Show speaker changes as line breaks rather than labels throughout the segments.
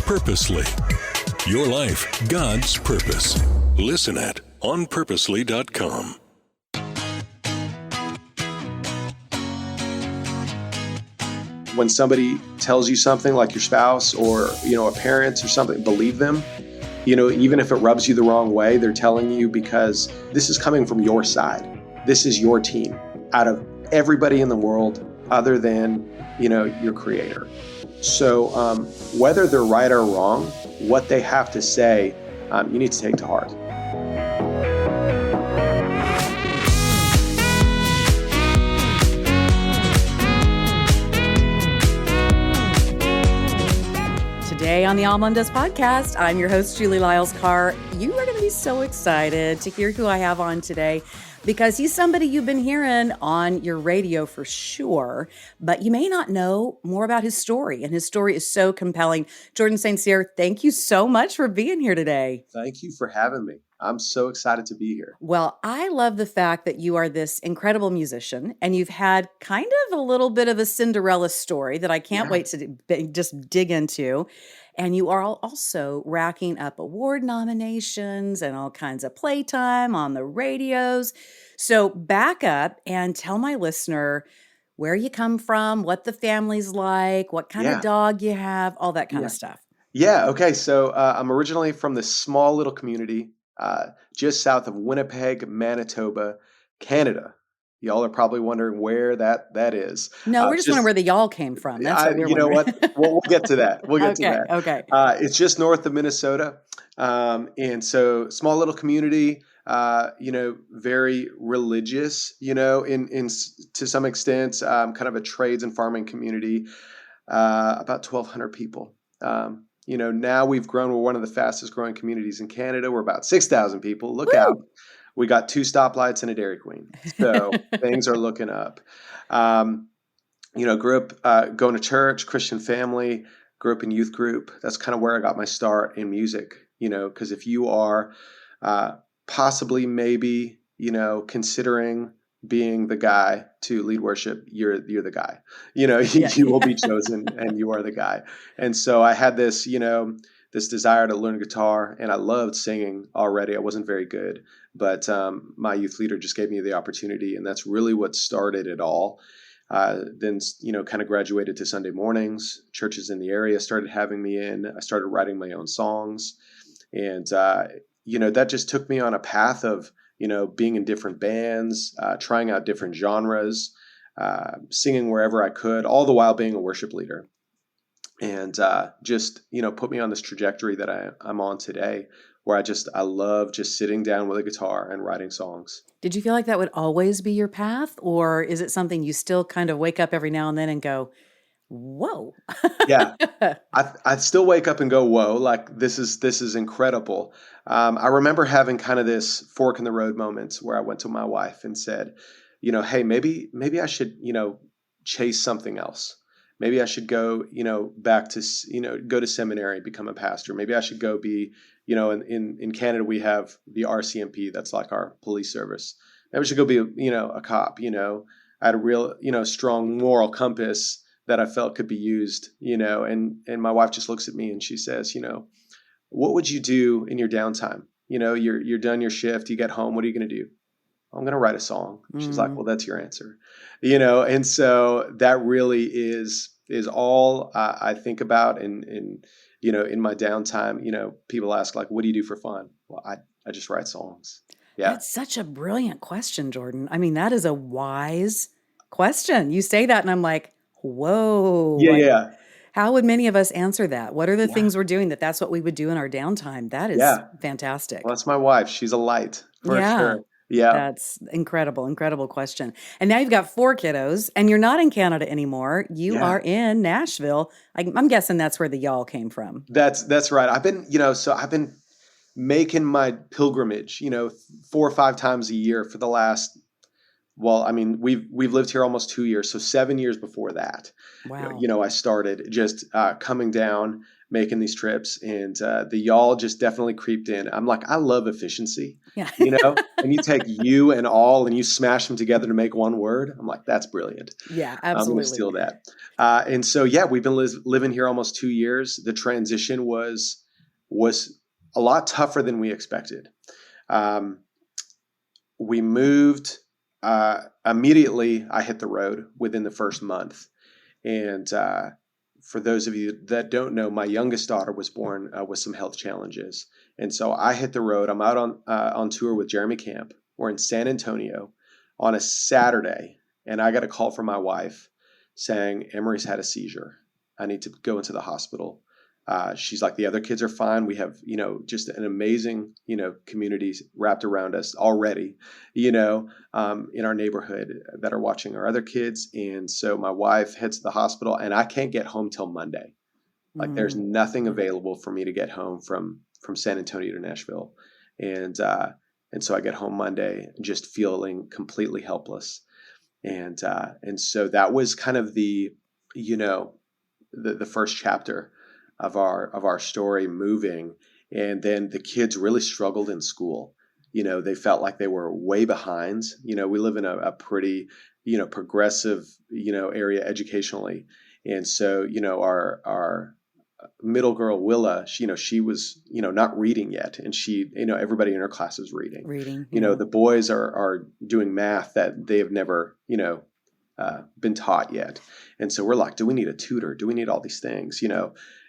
Purposely. Your life, God's purpose. Listen at onpurposely.com.
When somebody tells you something, like your spouse or, a parent or something, believe them. Even if it rubs you the wrong way, they're telling you because this is coming from your side. This is your team out of everybody in the world other than, your creator. So whether they're right or wrong, what they have to say, you need to take to heart.
Today on the AllMomDoes podcast, I'm your host, Julie Lyles Carr. You are going to be so excited to hear who I have on today because he's somebody you've been hearing on your radio for sure, but you may not know more about his story, and his story is so compelling. Jordan St. Cyr, thank you so much for being here today.
Thank you for having me. I'm so excited to be here.
Well, I love the fact that you are this incredible musician, and you've had kind of a little bit of a Cinderella story that I can't wait to just dig into. And you are also racking up award nominations and all kinds of playtime on the radios. So back up and tell my listener where you come from, what the family's like, what kind of dog you have, all that kind of stuff.
Yeah. Okay. So I'm originally from this small little community just south of Winnipeg, Manitoba, Canada. Y'all are probably wondering where that is.
No, we're just wondering where the y'all came from. That's what we're wondering.
What? We'll get to that. We'll get to that.
Okay.
It's just north of Minnesota. And so small little community, very religious, in to some extent, kind of a trades and farming community, about 1,200 people. Now we've grown. We're one of the fastest growing communities in Canada. We're about 6,000 people. Look out. We got 2 stoplights and a Dairy Queen. So things are looking up. Grew up going to church, Christian family, grew up in youth group. That's kind of where I got my start in music, because if you are possibly maybe, considering being the guy to lead worship, you're the guy. You will be chosen and you are the guy. And so I had this, this desire to learn guitar, and I loved singing already. I wasn't very good, but my youth leader just gave me the opportunity, and that's really what started it all. Then, kind of graduated to Sunday mornings. Churches in the area started having me in. I started writing my own songs, and that just took me on a path of being in different bands, trying out different genres, singing wherever I could, all the while being a worship leader. And just, put me on this trajectory that I'm on today, where I love just sitting down with a guitar and writing songs.
Did you feel like that would always be your path, or is it something you still kind of wake up every now and then and go, whoa?
Yeah, I still wake up and go, whoa, like this is incredible. I remember having kind of this fork in the road moments where I went to my wife and said, hey, maybe I should, chase something else. Maybe I should go, back to, go to seminary, become a pastor. Maybe I should go be, in Canada, we have the RCMP. That's like our police service. Maybe I should go be, a cop. I had a real, strong moral compass that I felt could be used, and my wife just looks at me and she says, what would you do in your downtime? You're done your shift, you get home. What are you going to do? I'm going to write a song. She's like, well, that's your answer, and so that really is all I think about. And in my downtime, people ask like, what do you do for fun? Well, I just write songs. Yeah.
That's such a brilliant question, Jordan. I mean, that is a wise question. You say that and I'm like, whoa.
Yeah.
How would many of us answer that? What are the things we're doing that's what we would do in our downtime? That is fantastic.
Well, that's my wife. She's a light for sure. Yeah.
That's incredible question. And now you've got 4 kiddos and you're not in Canada anymore. You are in Nashville. I'm guessing that's where the y'all came from.
That's right. I've been, I've been making my pilgrimage, 4 or 5 times a year for the last, we've lived here almost 2 years. So 7 years before that,
wow.
I started just coming down, making these trips, and the y'all just definitely creeped in. I'm like, I love efficiency,
Yeah.
and you take you and all and you smash them together to make one word. I'm like, that's brilliant.
Yeah,
I'm going to
absolutely.
steal that. And so, yeah, we've been living here almost 2 years. The transition was a lot tougher than we expected. Um, we moved immediately. I hit the road within the first month. And for those of you that don't know, my youngest daughter was born with some health challenges. And so I hit the road. I'm out on tour with Jeremy Camp. We're in San Antonio on a Saturday. And I got a call from my wife saying, Emery's had a seizure. I need to go into the hospital. She's like, the other kids are fine. We have, just an amazing, community wrapped around us already, in our neighborhood that are watching our other kids. And so my wife heads to the hospital and I can't get home till Monday. Like there's nothing available for me to get home from San Antonio to Nashville. And so I get home Monday just feeling completely helpless. And so that was kind of the first chapter of our story, moving. And then the kids really struggled in school. They felt like they were way behind. We live in a pretty, progressive, area educationally. And so, our middle girl, Willa, she was, not reading yet. And she, everybody in her class is reading. The boys are doing math that they have never, been taught yet. And so we're like, do we need a tutor? Do we need all these things?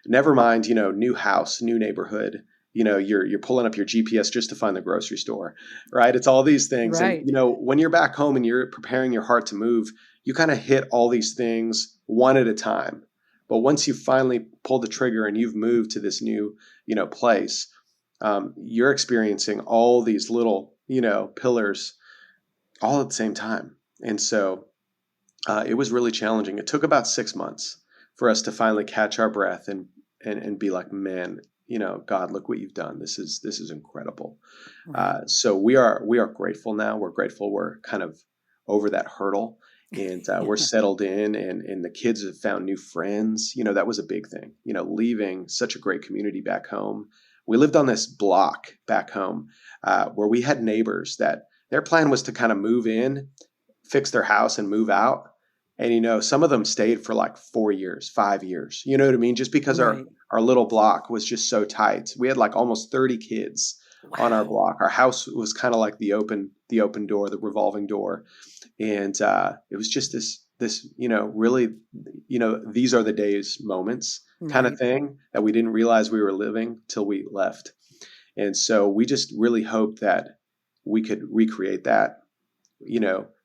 Never mind, new house, new neighborhood, you're pulling up your GPS just to find the grocery store, right? It's all these things.
Right.
And, when you're back home and you're preparing your heart to move, you kind of hit all these things one at a time. But once you finally pull the trigger and you've moved to this new, place, you're experiencing all these little, pillars all at the same time. And so it was really challenging. It took about 6 months for us to finally catch our breath and be like, man, God, look what you've done. This is incredible.
Right.
So we are grateful now. We're grateful we're kind of over that hurdle, and we're settled in, and the kids have found new friends. That was a big thing. Leaving such a great community back home. We lived on this block back home where we had neighbors that their plan was to kind of move in, fix their house, and move out. And, some of them stayed for like 4 years, 5 years, you know what I mean? Just because
Right.
our little block was just so tight. We had like almost 30 kids on our block. Our house was kind of like the open door, the revolving door. And it was just this, really, these are the days moments kind of
Right.
thing that we didn't realize we were living till we left. And so we just really hoped that we could recreate that,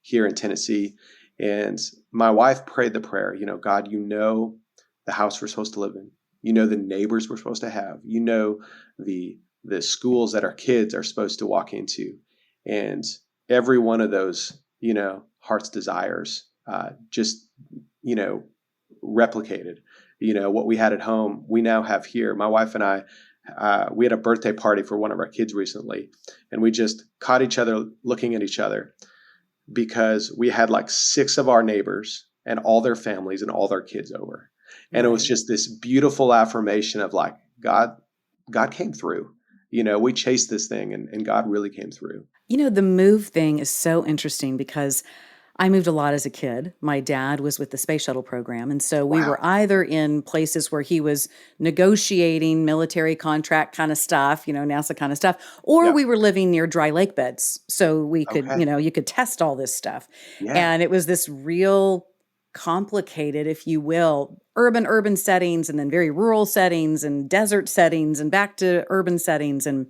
here in Tennessee. And my wife prayed the prayer, God, the house we're supposed to live in, the neighbors we're supposed to have, the schools that our kids are supposed to walk into. And every one of those, heart's desires, just, replicated, what we had at home, we now have here. My wife and I, we had a birthday party for one of our kids recently, and we just caught each other looking at each other, because we had like 6 of our neighbors and all their families and all their kids over. And it was just this beautiful affirmation of like, God came through. We chased this thing and God really came through.
The move thing is so interesting because I moved a lot as a kid. My dad was with the space shuttle program. And so we were either in places where he was negotiating military contract kind of stuff, NASA kind of stuff, or we were living near dry lake beds. So we could,
Okay.
you could test all this stuff.
Yeah.
And it was this real complicated, if you will, urban settings, and then very rural settings and desert settings and back to urban settings. And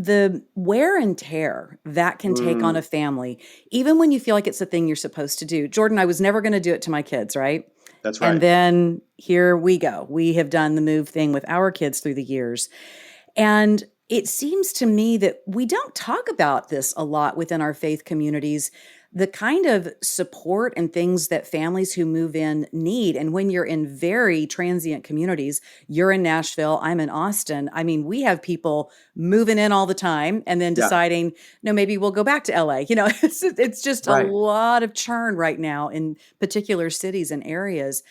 the wear and tear that can take on a family, even when you feel like it's the thing you're supposed to do. Jordan, I was never going to do it to my kids, right?
That's right.
And then here we go. We have done the move thing with our kids through the years. And it seems to me that we don't talk about this a lot within our faith communities, the kind of support and things that families who move in need. And when you're in very transient communities, you're in Nashville, I'm in Austin. I mean, we have people moving in all the time and then deciding, no, maybe we'll go back to LA. It's just a lot of churn right now in particular cities and areas.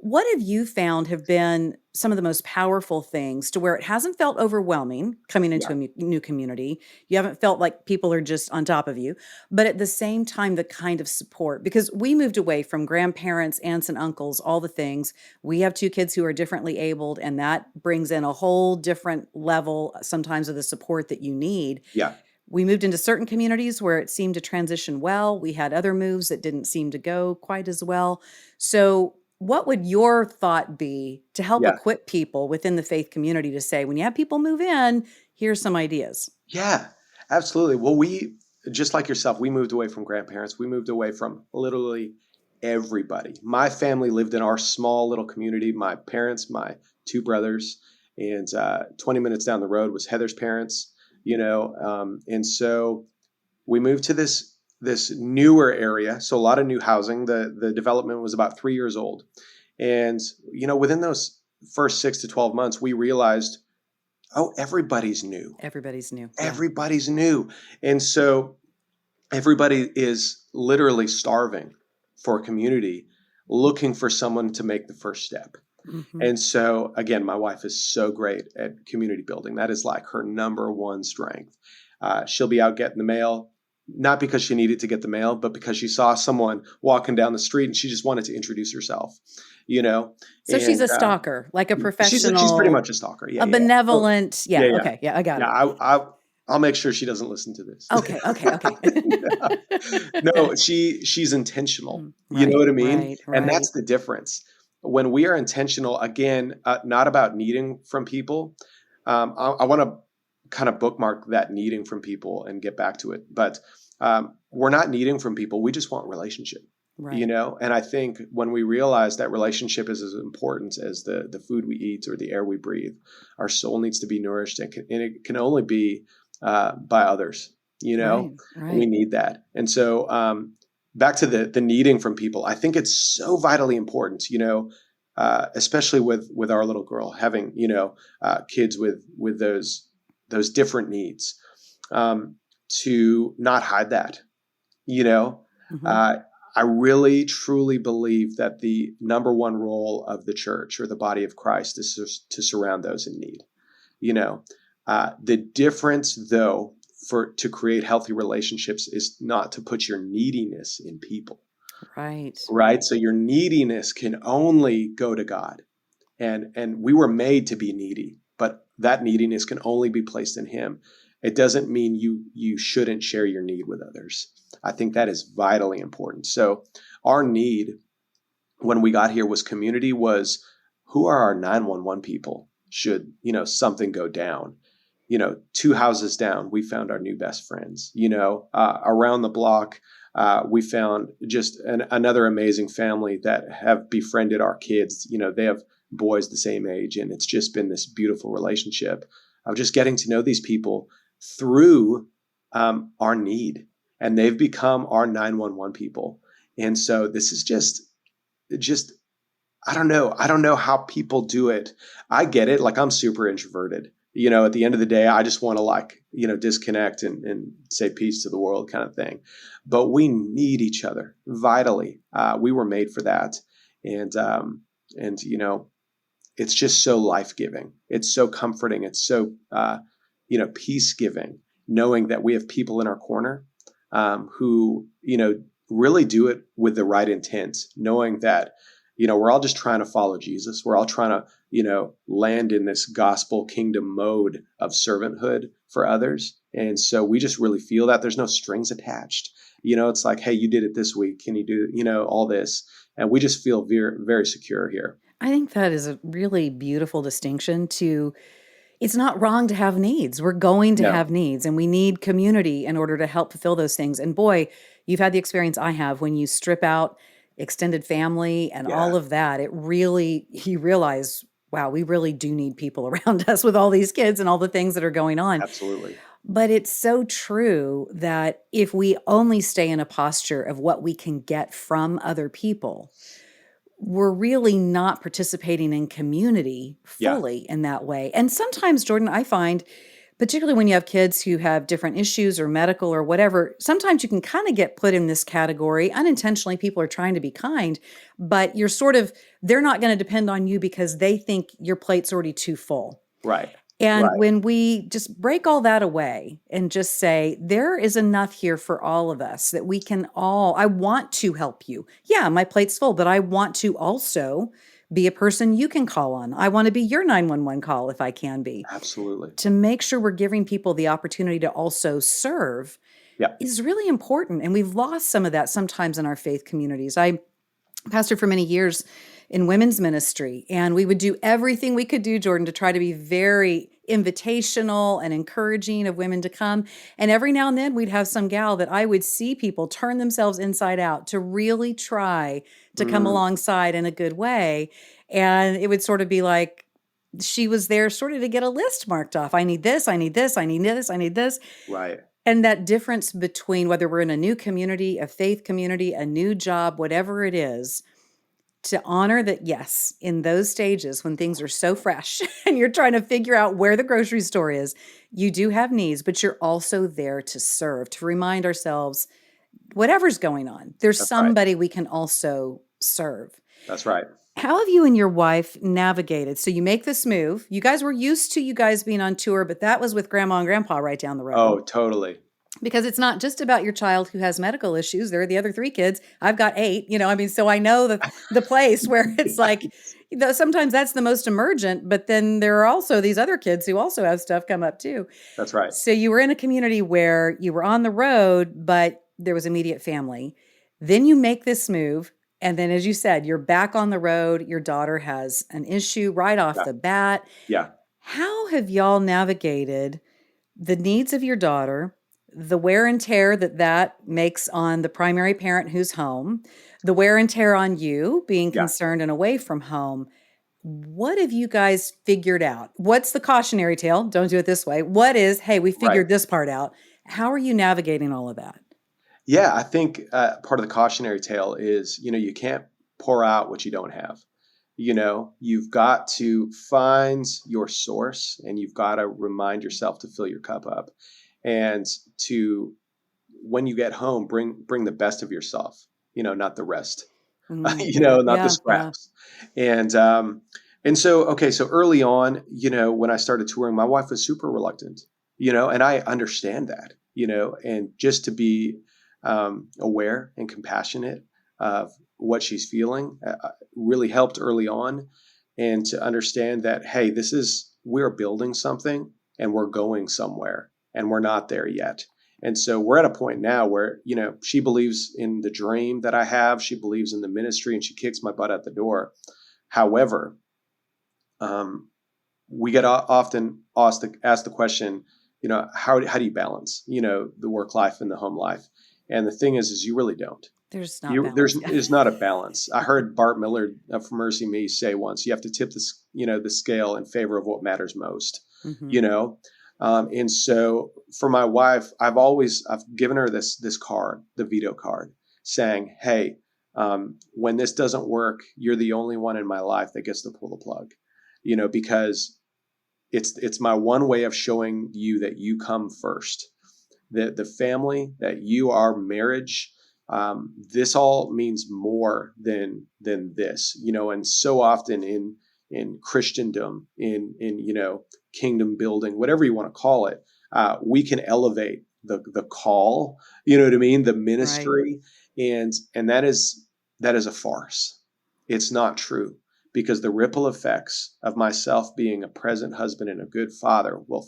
What have you found have been some of the most powerful things to where it hasn't felt overwhelming coming into
Yeah.
a new community? You haven't felt like people are just on top of you, but at the same time, the kind of support, because we moved away from grandparents, aunts and uncles, all the things. We have two kids who are differently abled, and that brings in a whole different level sometimes of the support that you need.
Yeah.
We moved into certain communities where it seemed to transition well. We had other moves that didn't seem to go quite as well. So, what would your thought be to help
Yeah.
equip people within the faith community to say, when you have people move in, here's some ideas?
Yeah, absolutely. Well, we, just like yourself, we moved away from grandparents. We moved away from literally everybody. My family lived in our small little community. My parents, my two brothers, and 20 minutes down the road was Heather's parents. And so we moved to this newer area. So a lot of new housing. The development was about 3 years old, and within those first 6 to 12 months, we realized, oh, everybody's new.
Everybody's new. Yeah.
Everybody's new. And so everybody is literally starving for a community, looking for someone to make the first step.
Mhm.
And so, again, my wife is so great at community building. That is like her number one strength. She'll be out getting the mail, not because she needed to get the mail, but because she saw someone walking down the street and she just wanted to introduce herself,
So she's a
and
stalker, like a
she's pretty
professional,
much a stalker. Yeah,
a
yeah. Well,
benevolent. Yeah.
yeah, yeah.
Okay. Yeah. I got
Yeah,
it.
I'll make sure she doesn't listen to this.
Okay. Okay. Okay.
No, she's intentional. You know
Right.
what I mean?
Right.
And
Right.
that's the difference. When we are intentional, again, not about needing from people. I want to kind of bookmark that needing from people and get back to it. But we're not needing from people. We just want relationship.
Right.
And I think when we realize that relationship is as important as the food we eat or the air we breathe, our soul needs to be nourished, and it can only be by others.
Right.
And we
Right.
need that. And so back to the needing from people, I think it's so vitally important. Especially with our little girl having kids with those different needs, to not hide that.
Mhm.
I really truly believe that the number one role of the church or the body of Christ is to surround those in need. The difference, though, to create healthy relationships is not to put your neediness in people,
Right.
right? So your neediness can only go to God, and we were made to be needy, but that neediness can only be placed in Him. It doesn't mean you shouldn't share your need with others. I think that is vitally important. So our need when we got here was community, was who are our 911 people should, something go down. 2 houses down, we found our new best friends. Around the block, we found just another amazing family that have befriended our kids. They have boys the same age, and it's just been this beautiful relationship of just getting to know these people through our need, and they've become our 911 people. And so this is just I don't know how people do it. I get it. Like, I'm super introverted. At the end of the day, I just want to disconnect and say peace to the world kind of thing. But we need each other vitally. We were made for that. And it's just so life-giving. It's so comforting. It's so, peace-giving, knowing that we have people in our corner who, really do it with the right intent, knowing that, we're all just trying to follow Jesus. We're all trying to, land in this gospel kingdom mode of servanthood for others. And so we just really feel that there's no strings attached. It's like, hey, you did it this week. Can you do, all this? And we just feel very, very secure here.
I think that is a really beautiful distinction to it's not wrong to have needs. We're going to
No.
have needs and we need community in order to help fulfill those things. And boy, you've had the experience I have when you strip out extended family and all
Yeah,
of that, you realize, wow, we really do need people around us with all these kids and all the things that are going on.
absolutely.
But it's so true that if we only stay in a posture of what we can get from other people, we're really not participating in community
Yeah.
fully in that way. And sometimes, Jordan, I find particularly when you have kids who have different issues or medical or whatever, sometimes you can kind of get put in this category. Unintentionally, people are trying to be kind, but they're not going to depend on you because they think your plate's already too full.
Right.
And
Right.
when we just break all that away and just say, there is enough here for all of us that we can I want to help you. Yeah, my plate's full, but I want to also be a person you can call on. I want to be your 911 call if I can be.
Absolutely.
To make sure we're giving people the opportunity to also serve
Yeah.
is really important. And we've lost some of that sometimes in our faith communities. I pastored for many years in women's ministry, and we would do everything we could do, Jordan, to try to be very invitational and encouraging of women to come. And every now and then we'd have some gal that I would see people turn themselves inside out to really try to come alongside in a good way. And it would sort of be like, she was there sort of to get a list marked off. I need this, I need this, I need this, I need this.
Right.
And that difference between whether we're in a new community, a faith community, a new job, whatever it is, to honor that, yes, in those stages when things are so fresh and you're trying to figure out where the grocery store is, you do have needs, but you're also there to serve, to remind ourselves, whatever's going on, there's
That's right.
somebody we can also serve.
That's right.
How have you and your wife navigated? So you make this move. You guys were used to you guys being on tour, but that was with grandma and grandpa right down the road.
Oh, totally.
Because it's not just about your child who has medical issues. There are the other 3 kids. I've got 8, so I know the place where it's like, sometimes that's the most emergent, but then there are also these other kids who also have stuff come up too.
That's right.
So you were in a community where you were on the road, but there was immediate family. Then you make this move. And then, as you said, you're back on the road. Your daughter has an issue right off the bat.
Yeah.
How have y'all navigated the needs of your daughter, the wear and tear that makes on the primary parent who's home, the wear and tear on you being concerned and away from home? What have you guys figured out? What's the cautionary tale? Don't do it this way. What is, hey, we figured this part out. How are you navigating all of that?
Yeah, I think part of the cautionary tale is, you can't pour out what you don't have. You've got to find your source, and you've got to remind yourself to fill your cup up, and to, when you get home, bring the best of yourself, not the rest, not the scraps. Yeah. And so early on, when I started touring, my wife was super reluctant, and I understand that, and just to be aware and compassionate of what she's feeling really helped early on, and to understand that, hey, we're building something and we're going somewhere and we're not there yet. And so we're at a point now where, she believes in the dream that I have. She believes in the ministry, and she kicks my butt at the door. However, we get often asked the question, how do you balance, the work life and the home life? And the thing is you really don't.
There's
not a balance. I heard Bart Millard from Mercy Me say once, you have to tip the scale in favor of what matters most. And so for my wife, I've given her this card, the veto card, saying, hey, when this doesn't work, you're the only one in my life that gets to pull the plug, because it's my one way of showing you that you come first. The family, that you are marriage, this all means more than this, and so often in Christendom, in kingdom building, whatever you want to call it, we can elevate the call, the ministry, right. and that is a farce. It's not true, because the ripple effects of myself being a present husband and a good father will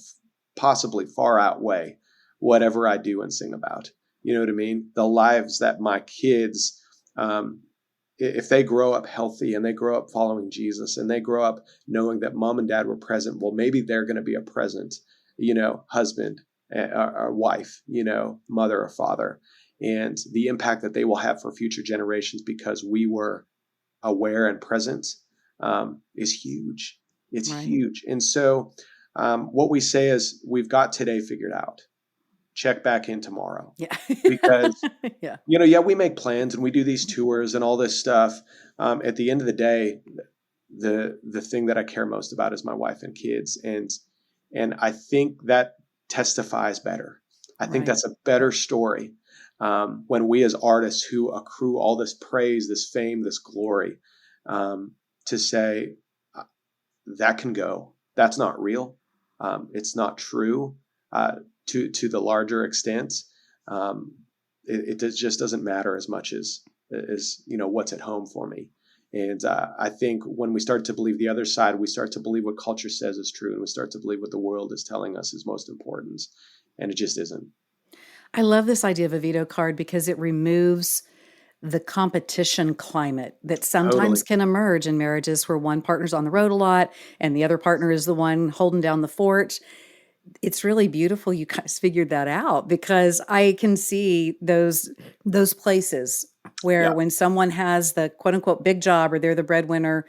possibly far outweigh whatever I do and sing about. You know what I mean? The lives that my kids, if they grow up healthy and they grow up following Jesus and they grow up knowing that mom and dad were present, well, maybe they're going to be a present, husband or wife, mother or father. And the impact that they will have for future generations because we were aware and present is huge. It's right. Huge. And so what we say is, we've got today figured out. Check back in tomorrow. Yeah. Because, we make plans and we do these tours and all this stuff. At the end of the day, the thing that I care most about is my wife and kids. And And I think that testifies better. I think
Right.
that's a better story when we as artists who accrue all this praise, this fame, this glory, to say uh, that can go. That's not real. It's not true to the larger extent. Um, just doesn't matter as much as what's at home for me. And I think when we start to believe the other side, we start to believe what culture says is true, and we start to believe what the world is telling us is most important, and it just isn't.
I love this idea of a veto card because it removes the competition climate that sometimes
Totally.
can emerge in marriages where one partner's on the road a lot and the other partner is the one holding down the fort. It's really beautiful you guys figured that out because I can see those places where
Yeah.
when someone has the quote unquote big job or they're the breadwinner,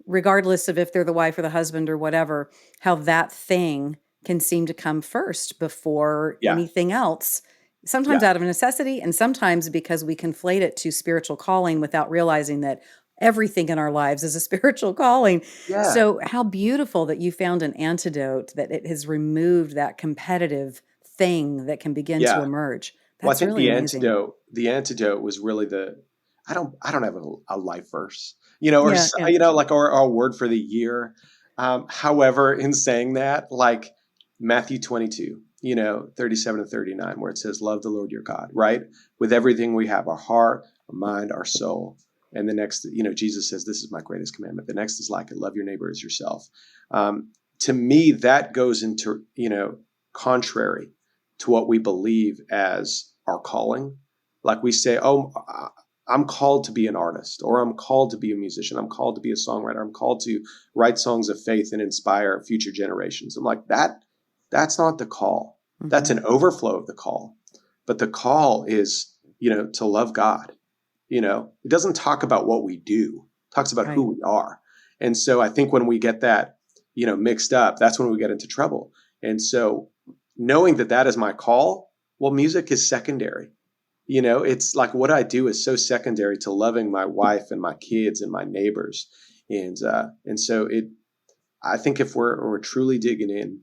regardless of if they're the wife or the husband or whatever, how that thing can seem to come first before
Yeah.
anything else. Sometimes
Yeah.
out of necessity and sometimes because we conflate it to spiritual calling without realizing that everything in our lives is a spiritual calling.
Yeah.
So, how beautiful that you found an antidote that it has removed that competitive thing that can begin to
Yeah.
emerge.
Well, I
That's
think
really amazing.
the antidote was really I don't have a life verse,
Yeah, yeah.
like our word for the year. However, in saying that, like Matthew 22, 37 and 39, where it says, love the Lord your God, right? With everything we have, our heart, our mind, our soul. And the next, Jesus says, this is my greatest commandment. The next is like it, love your neighbor as yourself. To me, that goes into, contrary to what we believe as our calling. Like we say, oh, I'm called to be an artist, or I'm called to be a musician. I'm called to be a songwriter. I'm called to write songs of faith and inspire future generations. I'm like, that's not the call. That's
Mhm.
an overflow of the call. But the call is, to love God. It doesn't talk about what we do. It talks about
Right.
who we are. And so I think when we get that, mixed up, that's when we get into trouble. And so knowing that that is my call, well, music is secondary. It's like what I do is so secondary to loving my wife and my kids and my neighbors. And so I think if we're truly digging in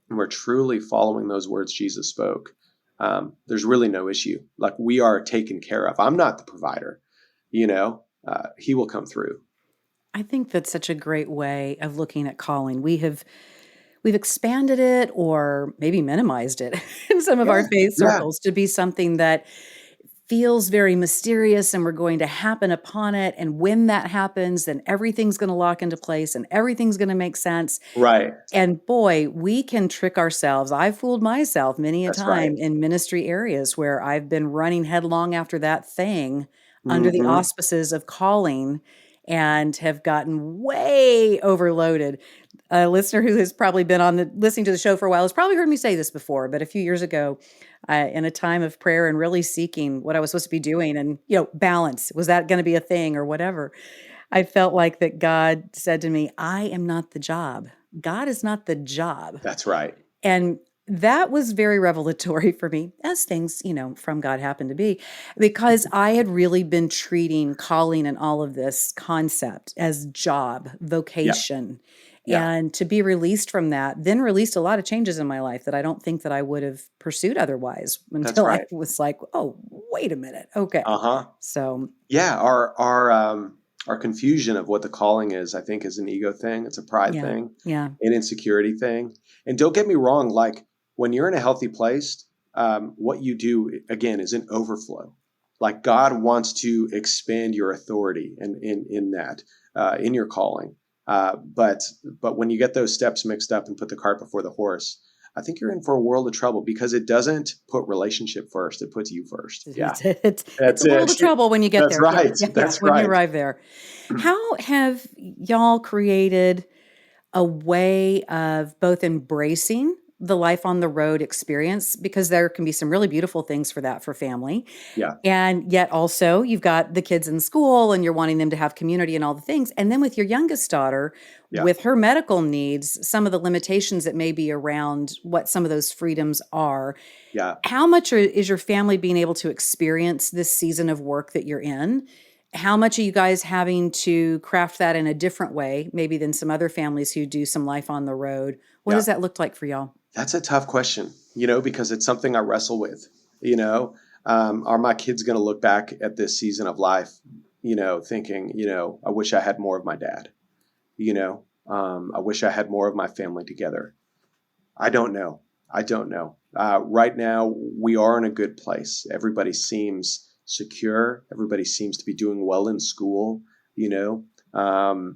and we're truly following those words Jesus spoke, there's really no issue. Like we are taken care of. I'm not the provider, he will come through.
I think that's such a great way of looking at calling. We've expanded it or maybe minimized it in some of our
Yeah.
faith
Yeah.
circles to be something that feels very mysterious and we're going to happen upon it. And when that happens, then everything's going to lock into place and everything's going to make sense.
Right.
And boy, we can trick ourselves. I've fooled myself many a
That's right.
time in ministry areas where I've been running headlong after that thing under the
Hmm.
auspices of calling and have gotten way overloaded. A listener who has probably been listening to the show for a while has probably heard me say this before, but a few years ago, in a time of prayer and really seeking what I was supposed to be doing and, balance, was that going to be a thing or whatever? I felt like that God said to me, I am not the job. God is not the job.
That's right.
And that was very revelatory for me, as things, from God happen to be, because I had really been treating calling and all of this concept as job,
Yeah.
vocation.
Yeah.
And to be released from that, then released a lot of changes in my life that I don't think that I would have pursued otherwise
That's
until I
right.
was like, oh, wait a minute. Okay.
Uh-huh.
So,
Yeah. Our confusion of what the calling is, I think, is an ego thing. It's a pride
yeah,
thing,
yeah,
an insecurity thing. And don't get me wrong, like when you're in a healthy place, what you do again is an overflow. Like God wants to expand your authority and in that in your calling. But when you get those steps mixed up and put the cart before the horse, I think you're in for a world of trouble because it doesn't put relationship first; it puts you first. Yeah,
it's
that's
a world
it.
of trouble when you get
That's
there. Yeah,
right.
yeah, yeah.
That's
When you
right.
arrive there, how have y'all created a way of both embracing the life on the road experience? Because there can be some really beautiful things for that for family.
Yeah,
And yet also you've got the kids in school and you're wanting them to have community and all the things. And then with your youngest daughter,
yeah,
with her medical needs, some of the limitations that may be around what some of those freedoms are.
yeah.
How much is your family being able to experience this season of work that you're in? How much are you guys having to craft that in a different way, maybe than some other families who do some life on the road? What
Yeah.
does that look like for y'all?
That's a tough question, because it's something I wrestle with. You know, are my kids going to look back at this season of life, thinking, I wish I had more of my dad. I wish I had more of my family together. I don't know. I don't know. Right now, we are in a good place. Everybody seems secure. Everybody seems to be doing well in school. You know,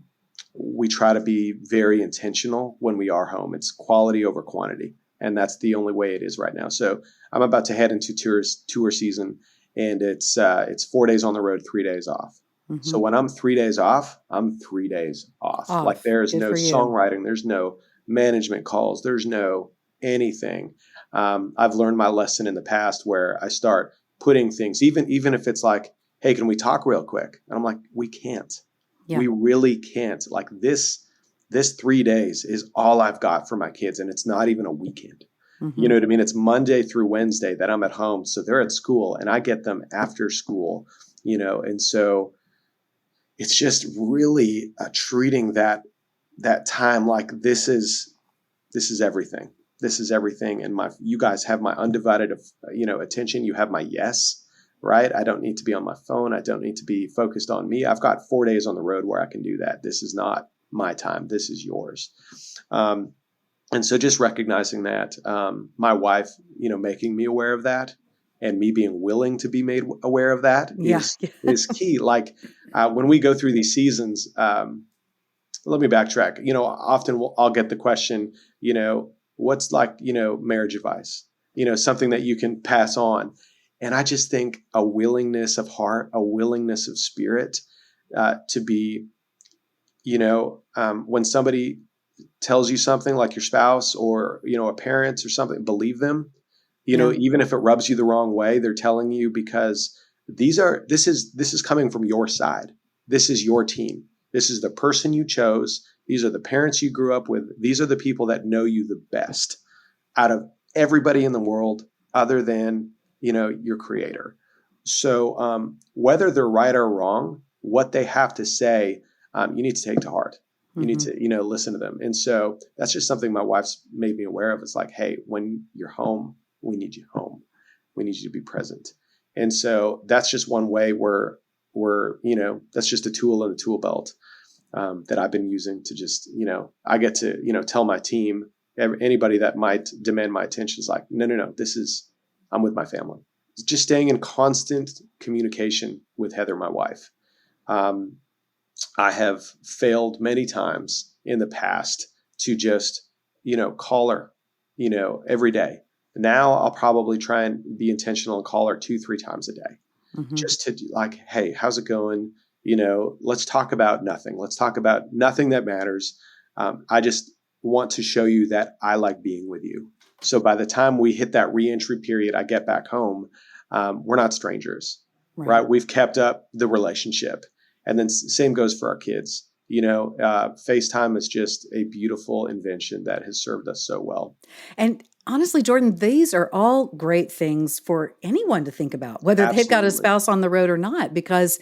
we try to be very intentional when we are home. It's quality over quantity, and that's the only way it is right now. So I'm about to head into tour season, and it's 4 days on the road, 3 days off. So when I'm 3 days off, I'm 3 days off. Like
Off.
there is
Good
no
for you.
songwriting, there's no management calls, there's no anything. I've learned my lesson in the past where I start putting things, even if it's like, hey, can we talk real quick? And I'm like, we can't.
Yeah.
We really can't. Like this 3 days is all I've got for my kids, and it's not even a weekend. You know what I mean? It's Monday through Wednesday that I'm at home. So they're at school and I get them after school, and so it's just really treating that time like this is everything. This is everything, and you guys have my undivided attention. You have my yes, right? I don't need to be on my phone. I don't need to be focused on me. I've got 4 days on the road where I can do that. This is not my time. This is yours. And so just recognizing that, my wife, making me aware of that, and me being willing to be made aware of that is key. Like when we go through these seasons, let me backtrack. Often I'll get the question, what's like, marriage advice, something that you can pass on. And I just think a willingness of heart, a willingness of spirit to be, when somebody tells you something like your spouse or, a parent or something, believe them. Even if it rubs you the wrong way, they're telling you because this is coming from your side. This is your team. This is the person you chose. These are the parents you grew up with. These are the people that know you the best out of everybody in the world other than, your creator. So whether they're right or wrong, what they have to say, you need to take to heart. You need to, listen to them. And so that's just something my wife's made me aware of. It's like, hey, when you're home, we need you home. We need you to be present. And so that's just one way we're that's just a tool in the tool belt that I've been using to just, I get to, tell my team, anybody that might demand my attention is like, no, I'm with my family. It's just staying in constant communication with Heather, my wife. I have failed many times in the past to just, call her, every day. Now I'll probably try and be intentional and call her 2-3 times a day, just to like, hey, how's it going? Let's talk about nothing. Let's talk about nothing that matters. I just want to show you that I like being with you. So by the time we hit that reentry period, I get back home, we're not strangers, right? We've kept up the relationship. And then same goes for our kids. FaceTime is just a beautiful invention that has served us so well.
And honestly, Jordan, these are all great things for anyone to think about, whether they've got a spouse on the road or not, because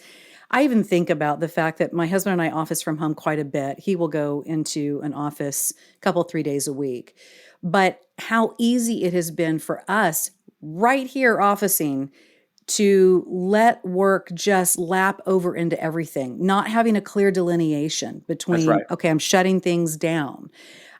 I even think about the fact that my husband and I office from home quite a bit. He will go into an office a couple, 3 days a week. But how easy it has been for us right here officing to let work just lap over into everything, not having a clear delineation between, okay, I'm shutting things down.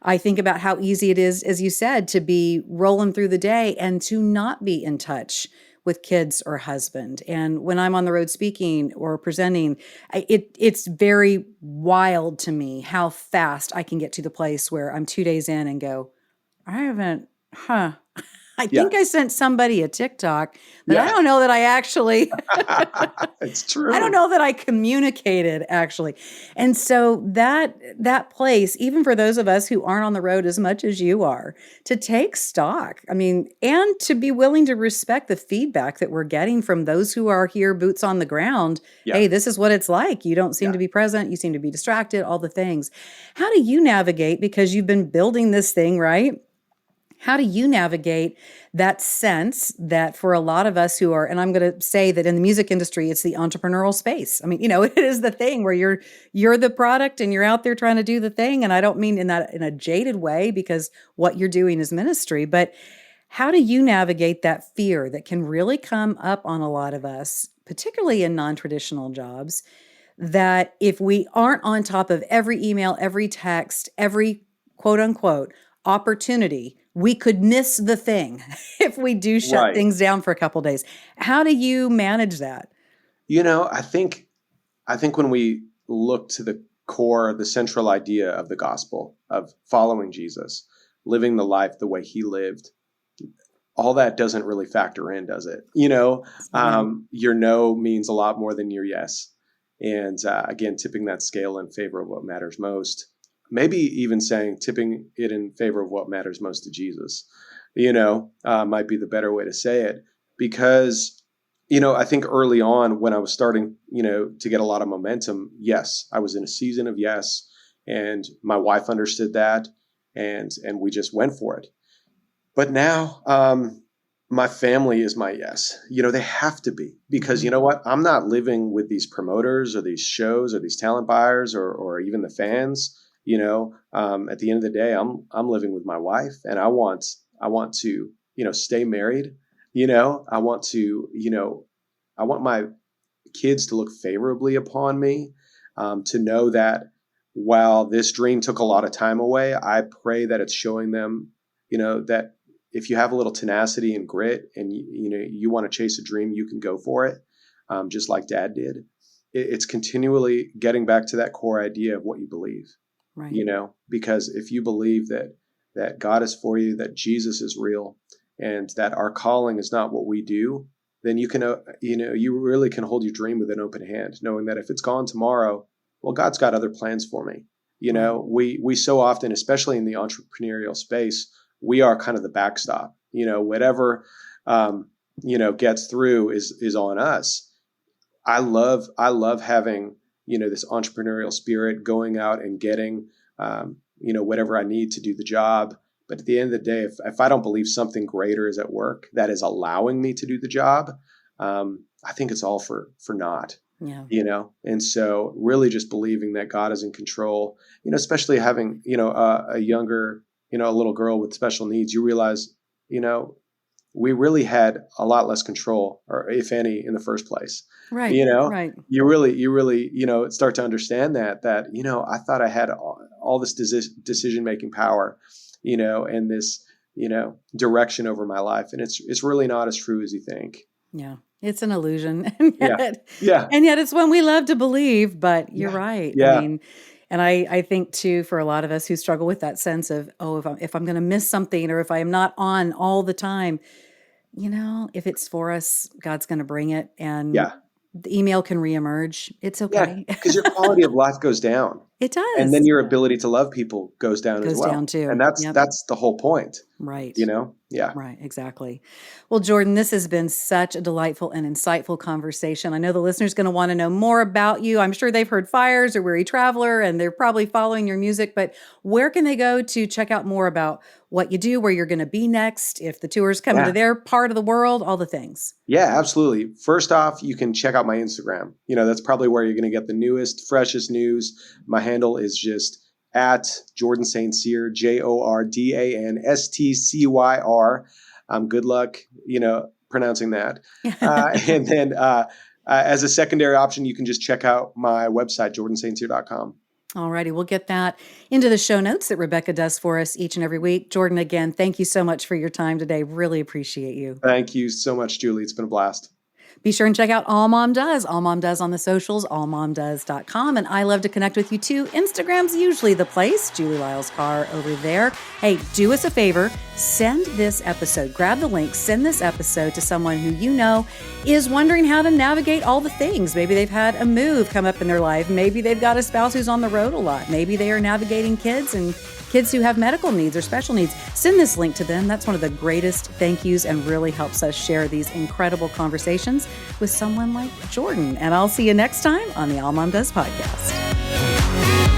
I think about how easy it is, as you said, to be rolling through the day and to not be in touch with kids or husband. And when I'm on the road speaking or presenting, it's very wild to me how fast I can get to the place where I'm 2 days in and go, I haven't, I think I sent somebody a TikTok, but I don't know that I actually,
it's true.
I don't know that I communicated actually. And so that place, even for those of us who aren't on the road as much as you are, to take stock, and to be willing to respect the feedback that we're getting from those who are here, boots on the ground. Hey, this is what it's like. You don't seem to be present. You seem to be distracted, all the things. How do you navigate, because you've been building this thing, right? How do you navigate that sense that for a lot of us who are, and I'm going to say that in the music industry, it's the entrepreneurial space. I mean, it is the thing where you're the product and you're out there trying to do the thing. And I don't mean in a jaded way, because what you're doing is ministry, but how do you navigate that fear that can really come up on a lot of us, particularly in non-traditional jobs, that if we aren't on top of every email, every text, every quote unquote opportunity, we could miss the thing if we do shut
Right.
things down for a couple of days. How do you manage that?
I think when we look to the core, the central idea of the gospel, of following Jesus, living the life the way he lived, all that doesn't really factor in, does it? Your no means a lot more than your yes. And again, tipping that scale in favor of what matters most. Maybe even saying tipping it in favor of what matters most to Jesus, might be the better way to say it. Because, I think early on when I was starting, to get a lot of momentum, yes, I was in a season of yes. And my wife understood that. And we just went for it. But now my family is my yes. They have to be, because you know what? I'm not living with these promoters or these shows or these talent buyers or even the fans. At the end of the day, I'm living with my wife, and I want to, stay married. I want my kids to look favorably upon me, to know that while this dream took a lot of time away, I pray that it's showing them, that if you have a little tenacity and grit and you want to chase a dream, you can go for it. Just like Dad did. It's continually getting back to that core idea of what you believe.
Right.
Because if you believe that God is for you, that Jesus is real, and that our calling is not what we do, then you can, you really can hold your dream with an open hand, knowing that if it's gone tomorrow, well, God's got other plans for me. We so often, especially in the entrepreneurial space, we are kind of the backstop. Whatever gets through is on us. I love having this entrepreneurial spirit, going out and getting, whatever I need to do the job. But at the end of the day, if I don't believe something greater is at work that is allowing me to do the job, I think it's all for naught.
Yeah.
And so really just believing that God is in control, especially having, a younger, a little girl with special needs, you realize, we really had a lot less control, or if any, in the first place.
Right. Right.
You really, start to understand that, I thought I had all this decision-making power, and this, direction over my life. And it's really not as true as you think.
Yeah. It's an illusion. And yet,
Yeah.
And yet it's one we love to believe, but you're right.
Yeah.
I mean, and I think too, for a lot of us who struggle with that sense of, if I'm going to miss something, or if I am not on all the time, if it's for us, God's going to bring it, and the email can reemerge. It's okay.
Because your quality of life goes down.
It does.
And then your ability to love people goes down as well.
Down too.
And that's the whole point.
Right.
Yeah.
Right. Exactly. Well, Jordan, this has been such a delightful and insightful conversation. I know the listener's going to want to know more about you. I'm sure they've heard Fires or Weary Traveler, and they're probably following your music, but where can they go to check out more about what you do, where you're going to be next, if the tour's coming to their part of the world, all the things?
Yeah, absolutely. First off, you can check out my Instagram. That's probably where you're going to get the newest, freshest news. My handle is just at Jordan St. Cyr, JordanStcyr. Good luck, pronouncing that. And then as a secondary option, you can just check out my website, jordanstcyr.com.
All righty. We'll get that into the show notes that Rebecca does for us each and every week. Jordan, again, thank you so much for your time today. Really appreciate you.
Thank you so much, Julie. It's been a blast.
Be sure and check out All Mom Does. All Mom Does on the socials, allmomdoes.com. And I love to connect with you too. Instagram's usually the place. Julie Lyles Carr over there. Hey, do us a favor. Send this episode. Grab the link. Send this episode to someone who you know is wondering how to navigate all the things. Maybe they've had a move come up in their life. Maybe they've got a spouse who's on the road a lot. Maybe they are navigating kids and kids who have medical needs or special needs. Send this link to them. That's one of the greatest thank yous and really helps us share these incredible conversations with someone like Jordan. And I'll see you next time on the All Mom Does podcast.